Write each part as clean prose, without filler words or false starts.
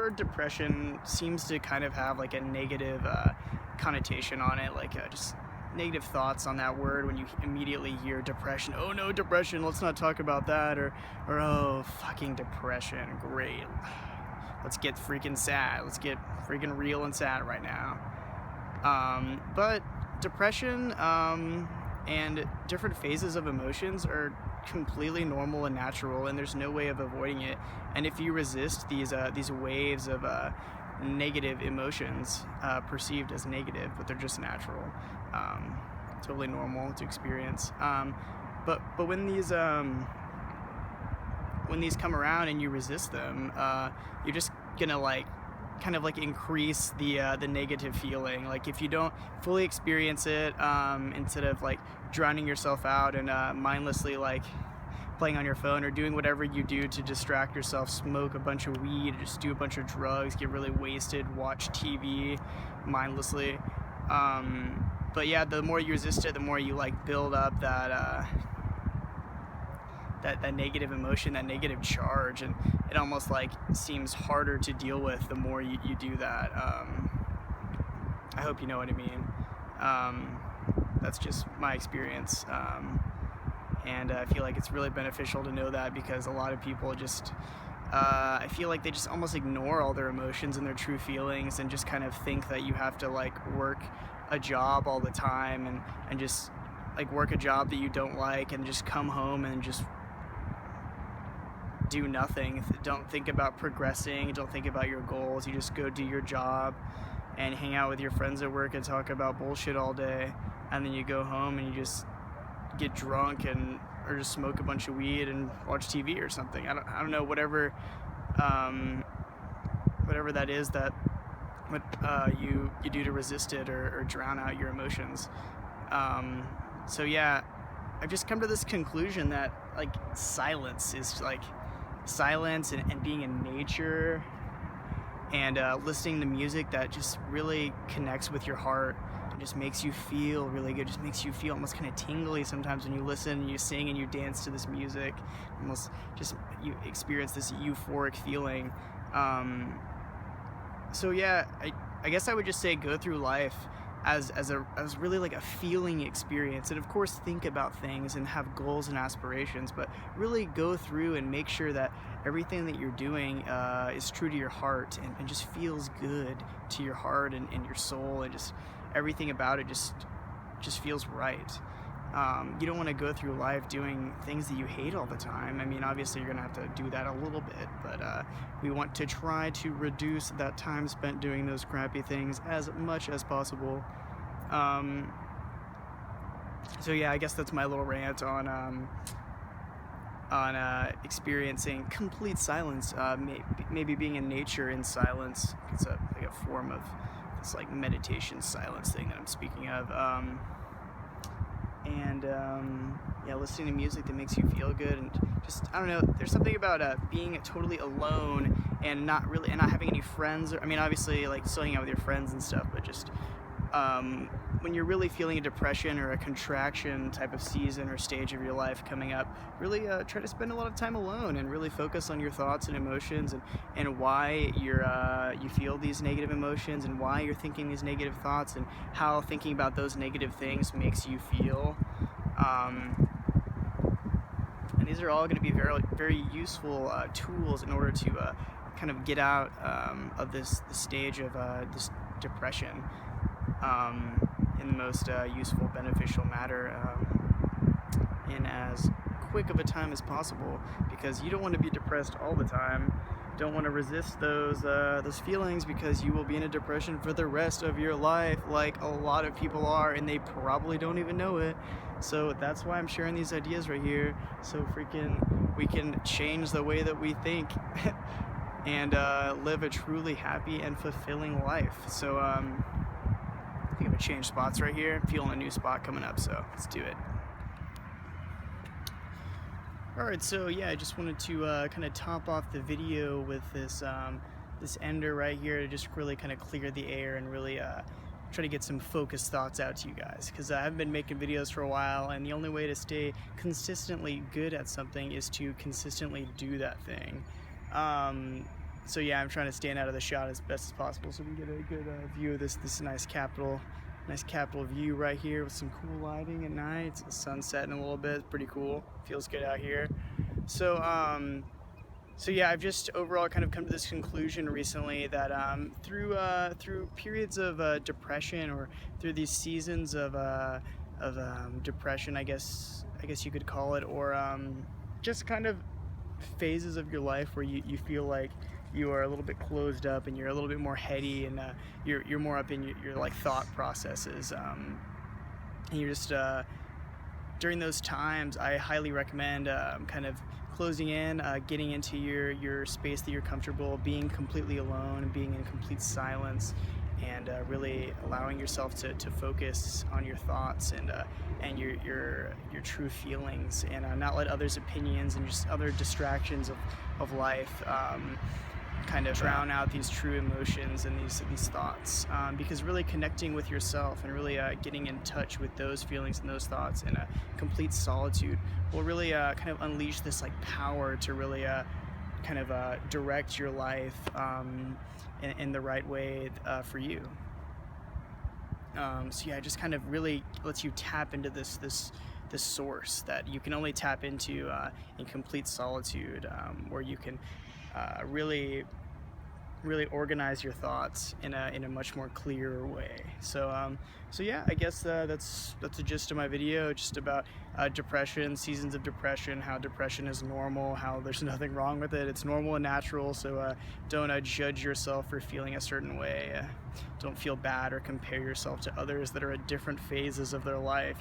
word depression seems to kind of have like a negative connotation on it, like just negative thoughts on that word when you immediately hear depression. Oh no, depression, let's not talk about that. Or oh, fucking depression, great. Let's get freaking sad. Let's get freaking real and sad right now. But depression and different phases of emotions are completely normal and natural, and there's no way of avoiding it. And if you resist these waves of negative emotions, perceived as negative, but they're just natural, totally normal to experience. But when these come around and you resist them, you're just gonna like kind of like increase the negative feeling. Like if you don't fully experience it, instead of like drowning yourself out and mindlessly like playing on your phone or doing whatever you do to distract yourself, smoke a bunch of weed, just do a bunch of drugs, get really wasted, watch TV mindlessly. But yeah, the more you resist it, the more you like build up that negative emotion, that negative charge, and it almost like seems harder to deal with the more you do that. I hope you know what I mean. That's just my experience, and I feel like it's really beneficial to know that, because a lot of people just I feel like they just almost ignore all their emotions and their true feelings, and just kind of think that you have to like work a job all the time, and just like work a job that you don't like, and just come home and just do nothing. Don't think about progressing, don't think about your goals. You just go do your job and hang out with your friends at work and talk about bullshit all day, and then you go home and you just get drunk or just smoke a bunch of weed and watch TV or something. I don't know, whatever that is that what you do to resist it or drown out your emotions. So yeah, I've just come to this conclusion that like silence and being in nature and listening to music that just really connects with your heart and just makes you feel really good, just makes you feel almost kind of tingly sometimes when you listen and you sing and you dance to this music, almost just you experience this euphoric feeling. So yeah, I guess I would just say go through life as really like a feeling experience, and of course think about things and have goals and aspirations, but really go through and make sure that everything that you're doing is true to your heart and just feels good to your heart and your soul, and just everything about it just feels right. You don't want to go through life doing things that you hate all the time. I mean, obviously you're gonna have to do that a little bit, but we want to try to reduce that time spent doing those crappy things as much as possible. So yeah, I guess that's my little rant on experiencing complete silence, maybe being in nature in silence. It's like a form of this like meditation silence thing that I'm speaking of. Yeah, listening to music that makes you feel good, and just, I don't know, there's something about being totally alone and not having any friends. I mean, obviously like still hanging out with your friends and stuff, but just when you're really feeling a depression or a contraction type of season or stage of your life coming up, really try to spend a lot of time alone and really focus on your thoughts and emotions, and why you feel these negative emotions, and why you're thinking these negative thoughts, and how thinking about those negative things makes you feel. And these are all going to be very, very useful tools in order to kind of get out of this stage of this depression in the most useful, beneficial manner, in as quick of a time as possible, because you don't want to be depressed all the time. Don't want to resist those feelings, because you will be in a depression for the rest of your life, like a lot of people are, and they probably don't even know it. So that's why I'm sharing these ideas right here, so we can change the way that we think and live a truly happy and fulfilling life. So I think I'm gonna change spots right here. I'm feeling a new spot coming up, so let's do it. Alright, so yeah, I just wanted to kind of top off the video with this ender right here to just really kind of clear the air and really try to get some focused thoughts out to you guys, because I haven't been making videos for a while, and the only way to stay consistently good at something is to consistently do that thing. So yeah, I'm trying to stand out of the shot as best as possible so we can get a good view of this nice Capitol view right here with some cool lighting at night. It's the sun setting a little bit. It's pretty cool. Feels good out here. So so yeah, I've just overall kind of come to this conclusion recently that through periods of depression, or through these seasons of depression, I guess you could call it, or just kind of phases of your life where you feel like you are a little bit closed up and you're a little bit more heady, and you're more up in your like thought processes, and you're just during those times, I highly recommend kind of closing in, getting into your space that you're comfortable, being completely alone, being in complete silence, and really allowing yourself to focus on your thoughts and your true feelings, and not let others' opinions and just other distractions of life kind of drown out these true emotions and these thoughts, because really connecting with yourself and really getting in touch with those feelings and those thoughts in a complete solitude will really kind of unleash this like power to really kind of direct your life in the right way for you. So yeah, it just kind of really lets you tap into this source that you can only tap into in complete solitude, where you can really organize your thoughts in a much more clear way. So yeah, I guess that's the gist of my video, just about depression, seasons of depression, how depression is normal, how there's nothing wrong with it. It's normal and natural, so don't judge yourself for feeling a certain way. Don't feel bad or compare yourself to others that are at different phases of their life,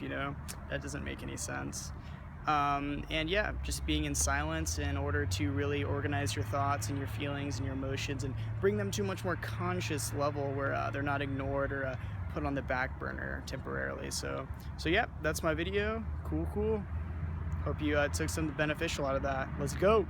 that doesn't make any sense. And yeah, just being in silence in order to really organize your thoughts and your feelings and your emotions and bring them to a much more conscious level where they're not ignored or put on the back burner temporarily. So yeah, that's my video. Cool. Hope you took something beneficial out of that. Let's go.